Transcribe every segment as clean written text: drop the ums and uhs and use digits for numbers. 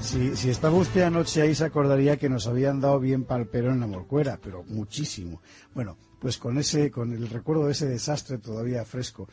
Si estaba usted anoche ahí se acordaría que nos habían dado bien palpero en la Morcuera, pero muchísimo. Bueno, pues con el recuerdo de ese desastre todavía fresco,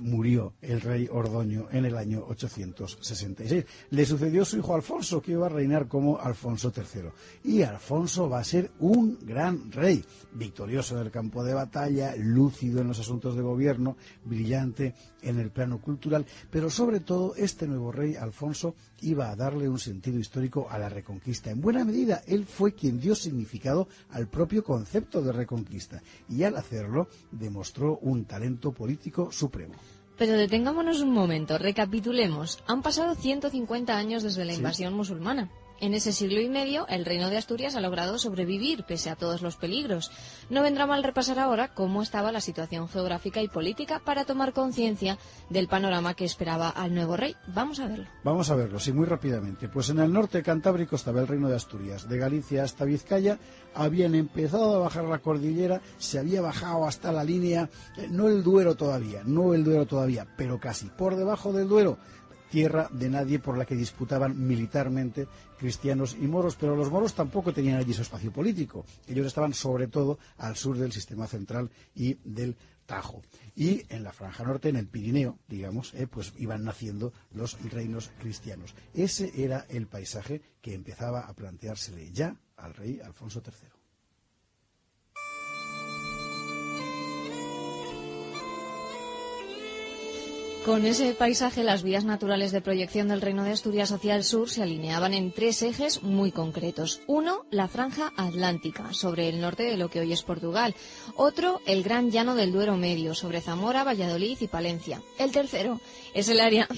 murió el rey Ordoño en el año 866. Le sucedió su hijo Alfonso, que iba a reinar como Alfonso III. Y Alfonso va a ser un gran rey, victorioso en el campo de batalla, lúcido en los asuntos de gobierno, brillante en el plano cultural, pero sobre todo este nuevo rey Alfonso iba a darle un sentido histórico a la Reconquista. En buena medida, él fue quien dio significado al propio concepto de Reconquista, y al hacerlo demostró un talento político supremo. Pero detengámonos un momento, recapitulemos. Han pasado 150 años desde la invasión musulmana. En ese siglo y medio, el Reino de Asturias ha logrado sobrevivir pese a todos los peligros. No vendrá mal repasar ahora cómo estaba la situación geográfica y política para tomar conciencia del panorama que esperaba al nuevo rey. Vamos a verlo. Vamos a verlo, sí, muy rápidamente. Pues en el norte cantábrico estaba el Reino de Asturias. De Galicia hasta Vizcaya habían empezado a bajar la cordillera, se había bajado hasta la línea, no el Duero todavía, pero casi por debajo del Duero. Tierra de nadie por la que disputaban militarmente cristianos y moros, pero los moros tampoco tenían allí su espacio político. Ellos estaban sobre todo al sur del sistema central y del Tajo. Y en la franja norte, en el Pirineo, digamos, pues iban naciendo los reinos cristianos. Ese era el paisaje que empezaba a planteársele ya al rey Alfonso III. Con ese paisaje, las vías naturales de proyección del Reino de Asturias hacia el sur se alineaban en tres ejes muy concretos. Uno, la franja atlántica, sobre el norte de lo que hoy es Portugal. Otro, el gran llano del Duero Medio, sobre Zamora, Valladolid y Palencia. El tercero es el área,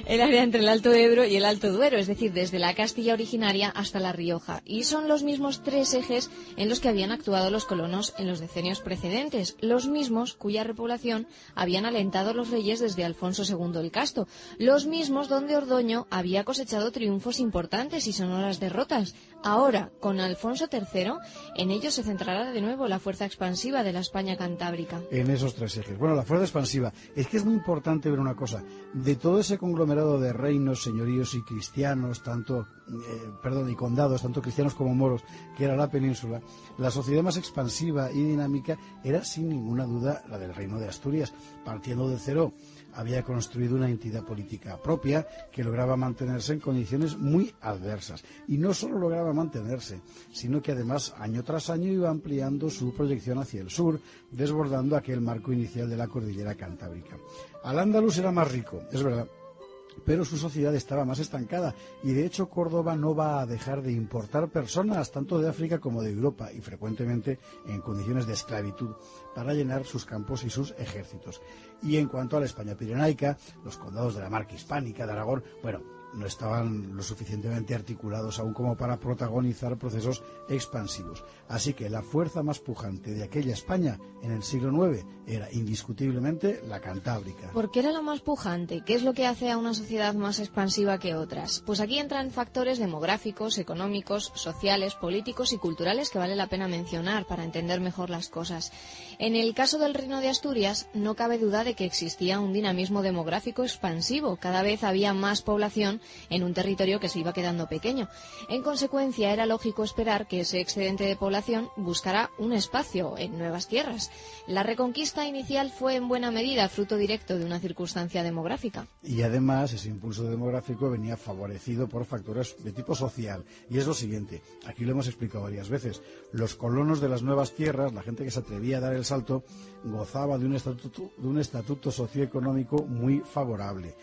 el área entre el Alto Ebro y el Alto Duero, es decir, desde la Castilla originaria hasta La Rioja. Y son los mismos tres ejes en los que habían actuado los colonos en los decenios precedentes, los mismos cuya repoblación habían alentado los reyes desde Alfonso II el Casto, los mismos donde Ordoño había cosechado triunfos importantes y sonoras derrotas. Ahora, con Alfonso III, en ellos se centrará de nuevo la fuerza expansiva de la España cantábrica. En esos tres ejes. Bueno, la fuerza expansiva. Es que es muy importante ver una cosa. De todo ese conglomerado de reinos, señoríos y cristianos, y condados, tanto cristianos como moros, que era la península, la sociedad más expansiva y dinámica era sin ninguna duda la del Reino de Asturias. Partiendo de cero, había construido una entidad política propia que lograba mantenerse en condiciones muy adversas. Y no solo lograba mantenerse, sino que además año tras año iba ampliando su proyección hacia el sur, desbordando aquel marco inicial de la cordillera cantábrica. Al-Ándalus era más rico, es verdad, pero su sociedad estaba más estancada y de hecho Córdoba no va a dejar de importar personas tanto de África como de Europa y frecuentemente en condiciones de esclavitud para llenar sus campos y sus ejércitos. Y en cuanto a la España pirenaica, los condados de la Marca Hispánica, de Aragón, no estaban lo suficientemente articulados aún como para protagonizar procesos expansivos. Así que la fuerza más pujante de aquella España en el siglo IX era indiscutiblemente la cantábrica. ¿Por qué era la más pujante? ¿Qué es lo que hace a una sociedad más expansiva que otras? Pues aquí entran factores demográficos, económicos, sociales, políticos y culturales que vale la pena mencionar para entender mejor las cosas. En el caso del Reino de Asturias, no cabe duda de que existía un dinamismo demográfico expansivo. Cada vez había más población en un territorio que se iba quedando pequeño. En consecuencia, era lógico esperar que ese excedente de población buscara un espacio en nuevas tierras. La reconquista inicial fue en buena medida fruto directo de una circunstancia demográfica. Y además, ese impulso demográfico venía favorecido por factores de tipo social. Y es lo siguiente, aquí lo hemos explicado varias veces, los colonos de las nuevas tierras, la gente que se atrevía a dar el salto, gozaba de un estatuto socioeconómico muy favorable,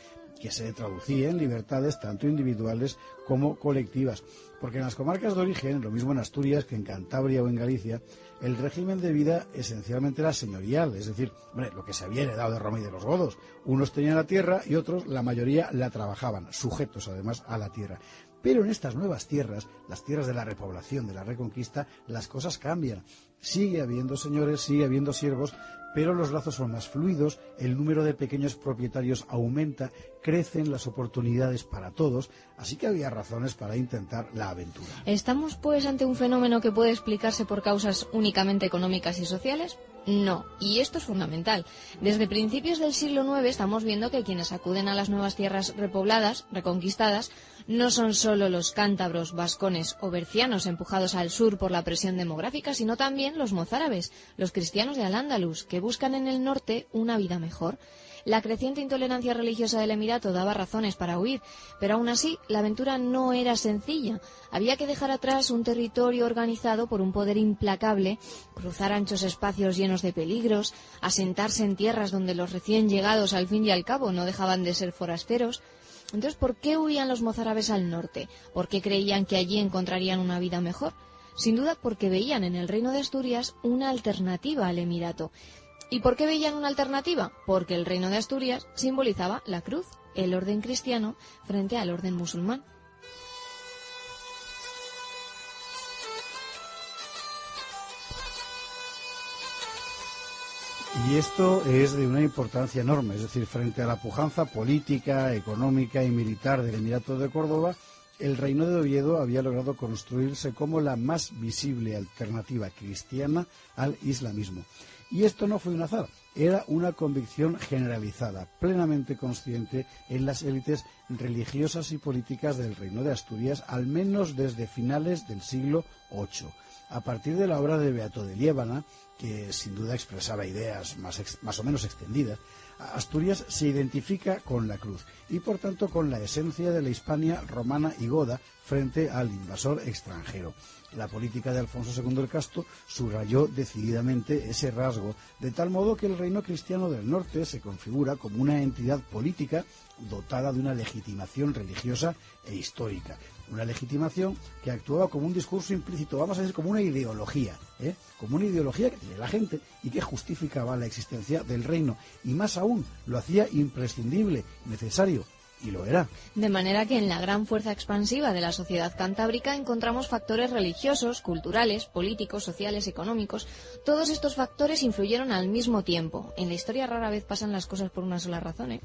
que se traducía en libertades tanto individuales como colectivas. Porque en las comarcas de origen, lo mismo en Asturias que en Cantabria o en Galicia, el régimen de vida esencialmente era señorial, es decir, lo que se había heredado de Roma y de los godos. Unos tenían la tierra y otros, la mayoría, la trabajaban, sujetos además a la tierra. Pero en estas nuevas tierras, las tierras de la repoblación, de la reconquista, las cosas cambian. Sigue habiendo señores, sigue habiendo siervos, pero los lazos son más fluidos, el número de pequeños propietarios aumenta, crecen las oportunidades para todos, así que había razones para intentar la aventura. ¿Estamos pues ante un fenómeno que puede explicarse por causas únicamente económicas y sociales? No, y esto es fundamental. Desde principios del siglo IX estamos viendo que quienes acuden a las nuevas tierras repobladas, reconquistadas, No son solo los cántabros, vascones o bercianos empujados al sur por la presión demográfica, sino también los mozárabes, los cristianos de Al-Ándalus, que buscan en el norte una vida mejor. La creciente intolerancia religiosa del Emirato daba razones para huir, pero aún así la aventura no era sencilla. Había que dejar atrás un territorio organizado por un poder implacable, cruzar anchos espacios llenos de peligros, asentarse en tierras donde los recién llegados al fin y al cabo no dejaban de ser forasteros. Entonces, ¿por qué huían los mozárabes al norte? ¿Por qué creían que allí encontrarían una vida mejor? Sin duda porque veían en el Reino de Asturias una alternativa al Emirato. ¿Y por qué veían una alternativa? Porque el Reino de Asturias simbolizaba la cruz, el orden cristiano, frente al orden musulmán. Y esto es de una importancia enorme, es decir, frente a la pujanza política, económica y militar del Emirato de Córdoba, el Reino de Oviedo había logrado construirse como la más visible alternativa cristiana al islamismo. Y esto no fue un azar, era una convicción generalizada, plenamente consciente en las élites religiosas y políticas del Reino de Asturias, al menos desde finales del siglo VIII. A partir de la obra de Beato de Liébana, que sin duda expresaba ideas más o menos extendidas, Asturias se identifica con la cruz y por tanto con la esencia de la Hispania romana y goda frente al invasor extranjero. La política de Alfonso II el Casto subrayó decididamente ese rasgo, de tal modo que el reino cristiano del norte se configura como una entidad política dotada de una legitimación religiosa e histórica. Una legitimación que actuaba como un discurso implícito, vamos a decir como una ideología, como una ideología que tenía la gente y que justificaba la existencia del reino. Y más aún, lo hacía imprescindible, necesario. Y lo era. De manera que en la gran fuerza expansiva de la sociedad cantábrica encontramos factores religiosos, culturales, políticos, sociales, económicos. Todos estos factores influyeron al mismo tiempo. En la historia rara vez pasan las cosas por una sola razón,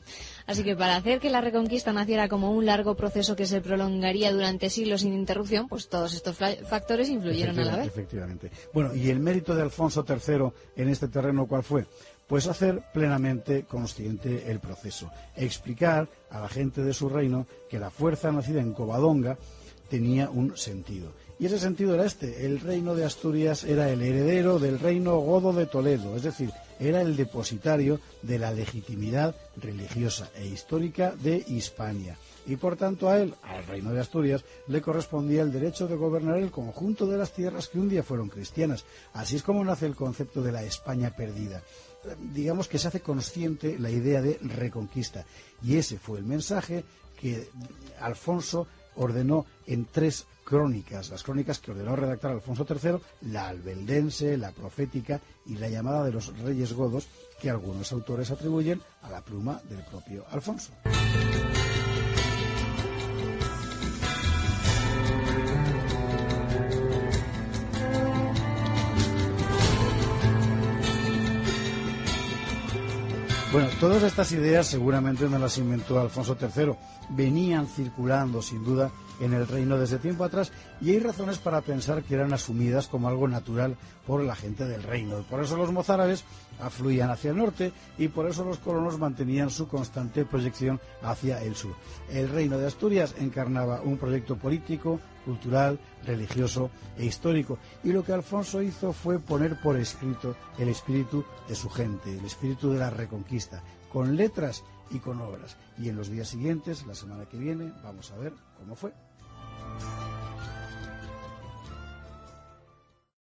Así que para hacer que la Reconquista naciera como un largo proceso que se prolongaría durante siglos sin interrupción, pues todos estos factores influyeron a la vez. Efectivamente. Bueno, ¿y el mérito de Alfonso III en este terreno cuál fue? Pues hacer plenamente consciente el proceso, explicar a la gente de su reino que la fuerza nacida en Covadonga tenía un sentido. Y ese sentido era este: el reino de Asturias era el heredero del reino godo de Toledo, es decir, era el depositario de la legitimidad religiosa e histórica de Hispania. Y por tanto a él, al reino de Asturias, le correspondía el derecho de gobernar el conjunto de las tierras que un día fueron cristianas. Así es como nace el concepto de la España perdida. Digamos que se hace consciente la idea de reconquista. Y ese fue el mensaje que Alfonso ordenó en 3 crónicas, las crónicas que ordenó redactar Alfonso III, la albeldense, la profética y la llamada de los reyes godos, que algunos autores atribuyen a la pluma del propio Alfonso. Bueno, todas estas ideas seguramente no las inventó Alfonso III, venían circulando sin duda en el reino desde tiempo atrás y hay razones para pensar que eran asumidas como algo natural por la gente del reino. Por eso los mozárabes afluían hacia el norte y por eso los colonos mantenían su constante proyección hacia el sur. El reino de Asturias encarnaba un proyecto político, cultural, religioso e histórico. Y lo que Alfonso hizo fue poner por escrito el espíritu de su gente, el espíritu de la Reconquista, con letras y con obras. Y en los días siguientes, la semana que viene, vamos a ver cómo fue.